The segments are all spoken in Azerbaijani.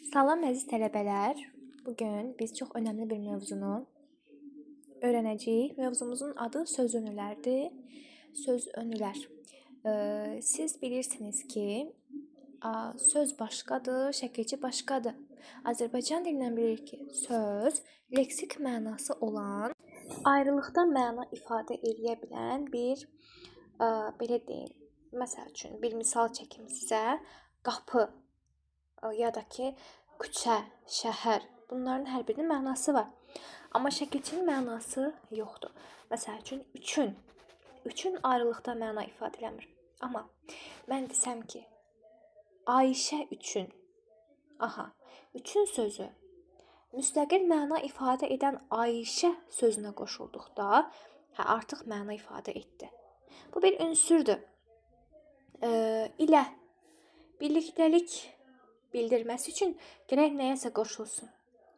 Salam əziz tələbələr. Bugün biz çox önəmli bir mövzunu öyrənəcəyik. Mövzumuzun adı sözünülərdir. Sözünülər. Siz bilirsiniz ki, söz başqadır, şəkilçi başqadır. Azərbaycan dilindən bilirik ki, söz leksik mənası olan, ayrılıqda məna ifadə edə bilən bir, belə deyim, məsəl üçün bir misal çəkim sizə. Qapı ya da ki, küçə, şəhər, bunların hər birinin mənası var. Amma şəkilçinin mənası yoxdur. Məsəl üçün, üçün. Üçün ayrılıqda məna ifadə eləmir. Amma mən desəm ki, Ayşə üçün. Üçün sözü müstəqil məna ifadə edən Ayşə sözünə qoşulduqda, artıq məna ifadə etdi. Bu bir ünsürdür. İlə birlikdəlik bildirməsi üçün gərək nəyəsə qoşulsun.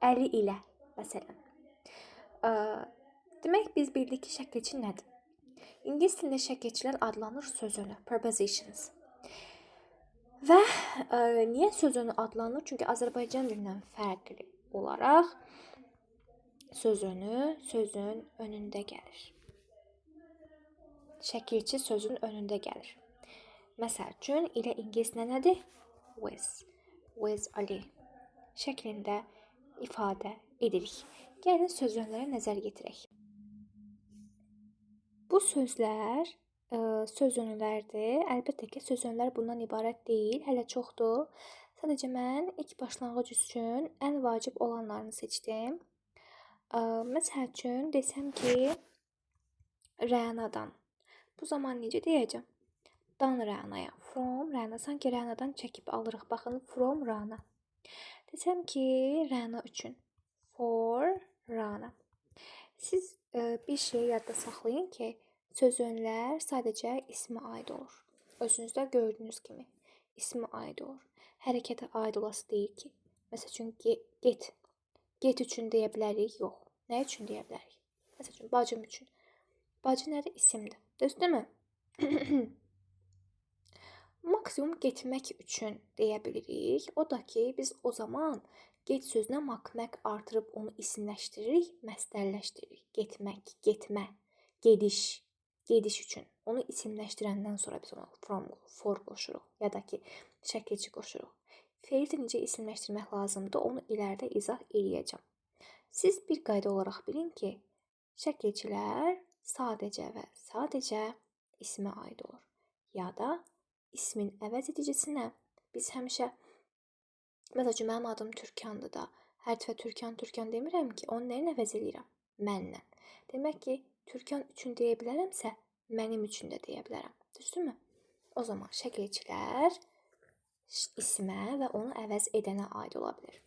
Əli ilə, məsələn. Demək, biz bildik ki, şəkilçi nədir? İngilis dilində şəkilçilər adlanır sözünü, prepositions. Və niyə sözünü adlanır? Çünki Azərbaycan dilindən fərqli olaraq sözün önündə gəlir. Şəkilçi sözün önündə gəlir. Məsəl üçün, ilə ingilis nədir? With Ali şəklində ifadə edirik. Gəlin sözünlərə nəzər yetirək. Bu sözlər sözünlərdir. Əlbəttə ki, sözünlər bundan ibarət deyil, hələ çoxdur. Sadəcə mən ilk başlanğıc üçün ən vacib olanlarını seçdim. Məsəl üçün, desəm ki, Rənadan. Bu zaman necə deyəcəm? Dan Rənaya. From Rəna. Sanki Rənadan çəkib alırıq. Baxın, from Rana. Desəm ki, Rəna üçün. For Rana. Siz bir şeyi yadda saxlayın ki, sözünlər sadəcə ismə aid olur. Özünüzdə gördüyünüz kimi ismə aid olur. Hərəkətə aid olası deyil ki. Məsəl üçün, get. Get üçün deyə bilərik? Yox. Nə üçün deyə bilərik? Məsəl üçün, bacım üçün. Bacı nədir? İsimdir. Düzdürmü? Maksimum getmək üçün deyə bilirik. O da ki, biz o zaman get sözünə maq artırıb onu isimləşdiririk, məsdərləşdiririk. Getmək, getmə, gediş üçün. Onu isimləşdirəndən sonra biz ona from, for qoşuruq ya da ki, şəkilçi qoşuruq. Feili də necə isimləşdirmək lazımdır, onu ilərdə izah eləyəcəm. Siz bir qayda olaraq bilin ki, şəkilçilər sadəcə və sadəcə ismə aid olur. Ya da ismin əvəz edicisinə biz həmişə, məsəl üçün, mənim adım Türkandır da, hər dəfə Türkan demirəm ki, onu nəyə əvəz eləyirəm? Mənlə. Demək ki, Türkan üçün deyə bilərəmsə, mənim üçün də deyə bilərəm. Düzdürmü? O zaman şəkilçilər ismə və onu əvəz edənə aid ola bilir.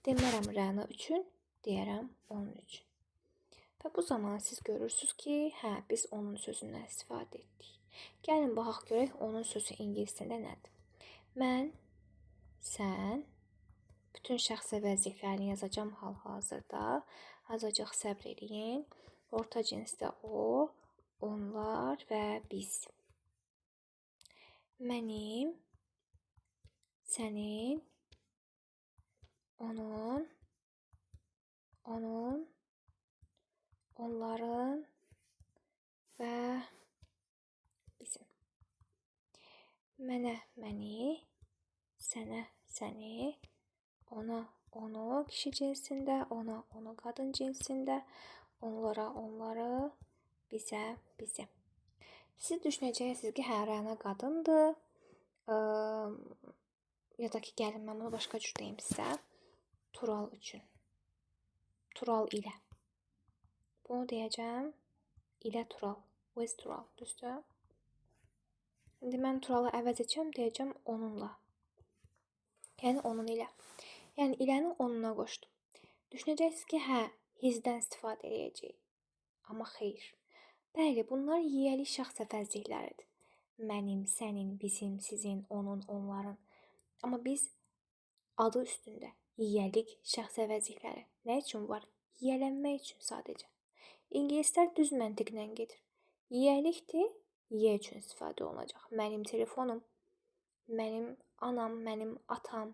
Demərəm Rəna üçün, deyərəm onun üçün. Və bu zaman siz görürsünüz ki, biz onun sözündən istifadə etdik. Gəlin, baxaq görək, onun sözü ingilis dilində nədir? Mən, sən, bütün şəxs vəzifələrini yazacağım hal-hazırda. Azacaq səbr eləyin. Orta cinsdə o, onlar və biz. Mənim, sənin, onun, onların və bizim. Mənə, məni, sənə, səni, ona, onu kişi cinsində, ona, onu qadın cinsində, onlara, onları, bizə, bizi. Siz düşünəcəksiniz ki, Rəna qadındır. Ya da ki, gəlin, mən bunu başqa cür deyim sizə. Tural üçün. Tural ilə. Bunu deyəcəm. İlə Tural. With Tural. Düzdür? İndi mən Turalı əvəz edəcəm, deyəcəm onunla. Yəni, onun ilə. Yəni, iləni onunla qoşdum. Düşünəcəksiniz ki, hizdən istifadə edəcəyik. Amma xeyr. Bəli, bunlar yiyəli şəxs əvəzlikləridir. Mənim, sənin, bizim, sizin, onun, onların. Amma biz adı üstündə yiyəlik şəxs əvəzlikləri. Nə üçün var? Yiyələnmək üçün sadəcə. İngilislər düz məntiqlə gedir. Yiyəlikdir, yiyə üçün istifadə olunacaq. Mənim telefonum, mənim anam, mənim atam,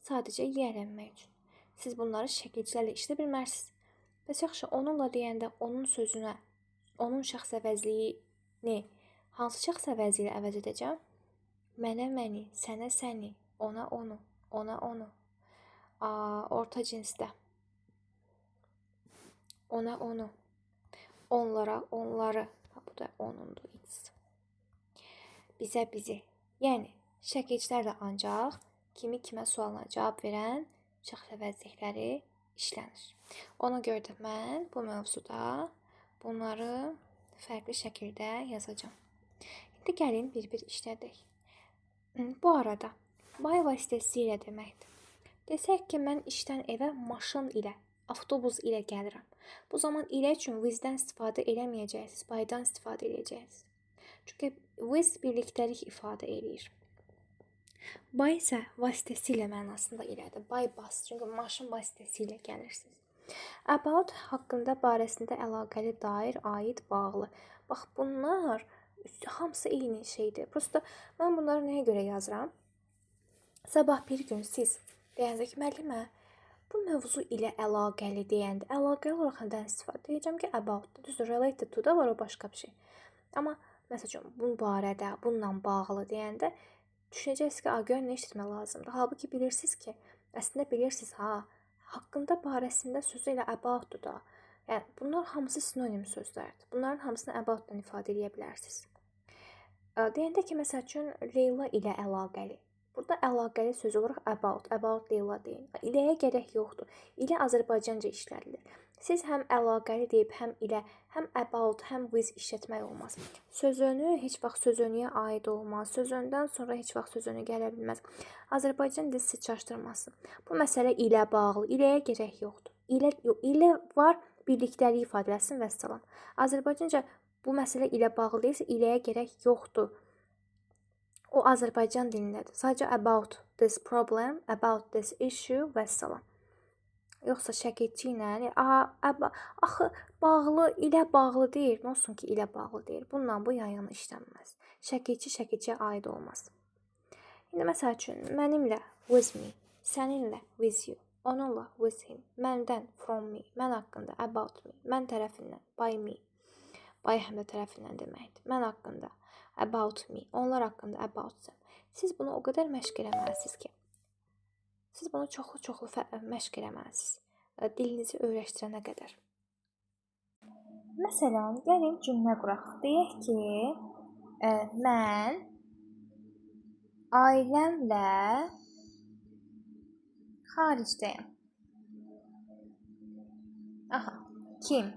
sadəcə yiyələnmək üçün. Siz bunları şəkilçilərlə işlədə bilmərsiniz. Bəs yaxşı, onunla deyəndə onun sözünə, onun şəxs əvəzliyini hansı şəxs əvəzi ilə əvəz edəcəm? Mənə məni, sənə səni, ona onu, ona onu. Orta cinsdə. Ona onu. Onlara onları. Bu da onundur. It's. Bizə bizi. Yəni, şəkilçilərlə ancaq kimi kimə sualına cavab verən şəxs əvəzlikləri işlənir. Ona görə də mən bu mövzuda bunları fərqli şəkildə yazacağam. İndi gəlin bir-bir işlədək. Bu arada by vasitəsilə deməkdir. Desək ki, mən işdən evə maşın ilə, avtobus ilə gəlirəm. Bu zaman ilə üçün with-dən istifadə eləməyəcəksiniz, by-dan istifadə edəcəksiniz. Çünki with birlikdəlik ifadə edir. By isə vasitəsilə mənasında ilədir. By bus, çünki maşın vasitəsilə gəlirsiniz. About haqqında, barəsində əlaqəli, dair, aid, bağlı. Bax, bunlar hamısı eyni şeydir. Prosta mən bunları nəyə görə yazıram? Sabah bir gün siz deyəndə ki, müəllimə, bu mövzu ilə əlaqəli deyəndə, əlaqəli olaraq nədən istifadə edəcəm ki, about. Düzdür, related to da var, o başqa bir şey. Amma, məsələn, bunun barədə, bununla bağlı deyəndə, düşünəcəksiniz ki, gör nə işitmək lazımdır. Halbuki bilirsiniz ki, əslində bilirsiniz, haqqında, barəsində sözü ilə about-dur da. Yəni, bunlar hamısı sinonim sözlərdir. Bunların hamısını about-dan ifadə edə bilərsiniz. Deyəndə ki, məsələn, Leyla ilə əlaqəli. Burada əlaqəli söz olaraq about Leyla deyin. İləyə gərək yoxdur. İlə Azərbaycanca işlədilir. Siz həm əlaqəli deyib, həm ilə, həm about, həm with işlətmək olmaz. Sözönü heç vaxt sözönüyə aid olmaz. Sözöndən sonra heç vaxt sözönü gələ bilməz. Azərbaycan dili sizi çaşdırmasın. Bu məsələ ilə bağlı. İləyə gərək yoxdur. İlə var, birlikdəlik ifadə eləsin və salam. Azərbaycanca bu məsələ ilə bağlı deyilsə, iləyə gərək yoxdur. O Azərbaycan dilindədir. Sadəcə about this problem, about this issue və salam. Yoxsa şəkilçi ilə, axı bağlı, ilə bağlı deyil. Nə olsun ki, ilə bağlı deyil. Bununla bu yan-yana işlənməz. Şəkilçiyə aid olmaz. İndi məsəl üçün, mənimlə with me, səninlə with you, onunla with him, məndən from me, mən haqqında about me, mən tərəfindən by me, by həm də tərəfindən deməkdir. Mən haqqında about me, onlar haqqında about them. Siz bunu o qədər məşq eləməlisiniz ki, siz bunu çoxlu məşq eləməlisiniz. Dilinizi öyrəşdirənə qədər. Məsələn, gəlin cümlə quraq. Deyək ki, mən ailəmlə xaricdəyəm. Kim?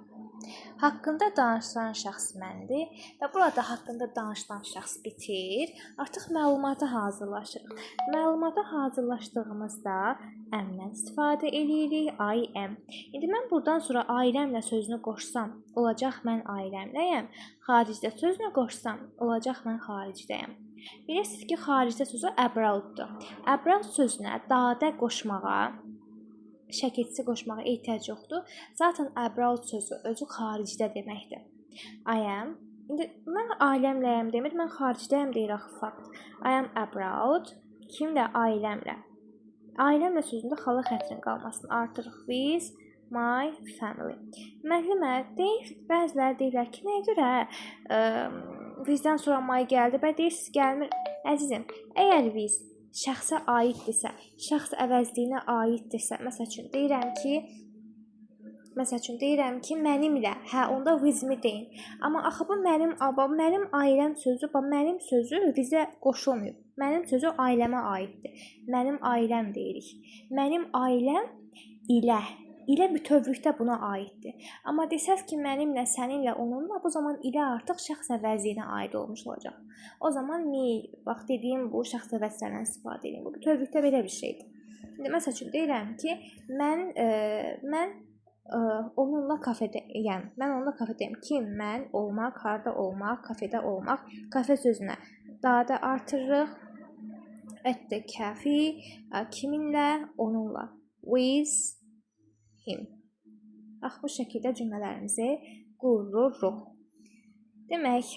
Haqqında danışılan şəxs məndir və burada haqqında danışılan şəxs bitir. Artıq məlumata hazırlaşırıq. Məlumata hazırlaşdığımızda əmdən istifadə edirik. I am. İndi mən buradan sonra ailəmlə sözünü qoşsam, olacaq mən ailəmləyəm. Xaricdə sözünü qoşsam, olacaq mən xaricdəyəm. Bilirsiniz ki, xaricdə sözü abroad-dur. Abroad sözünə dadə qoşmağa, şəkilçisi qoşmağa ehtiyac yoxdur. Zaten abroad sözü özü xaricdə deməkdir. I am. İndi mən ailəmləyəm demir, mən xaricdəyəm deyir axı fakt. I am abroad. Kimlə? Ailəmlə. Ailəmlə sözündə xala xətrin qalmasın. Artırıq with my family. Müəllimə, bəziləri deyirlər ki, nəyə görə bizdən sonra my gəldi? Deyirsiniz, gəlmir. Əzizim, əgər biz şəxsə aiddirsə, şəxs əvəzliyinə aiddirsə, məsəl üçün deyirəm ki, mənimlə, onda with me deyin. Amma axı bu mənim ailəm sözü, mənim sözü bizə qoşulmuyor. Mənim sözü ailəmə aiddir. Mənim ailəm deyirik. Mənim ailəm ilə bütövlükdə buna aiddir. Amma desəz ki, mənimlə, səninlə, onunla, bu zaman ilə artıq şəxs əvəzliyinə aid olmuş olacaq. O zaman bax dediyim bu şəxs əvəzlərindən istifadə edin. Bu bütövlükdə belə bir şeydir. İndi məsəl üçün deyirəm ki, mən onunla kafedəyəm. Mən onunla kafedəyəm. Kim? Mən, olmaq, harda olmaq, kafedə olmaq. Kafe sözünə dadə artırırıq. At the cafe. Kiminlə? Onunla. With him. Bu şəkildə cümlələrimizi qururuq. Demək,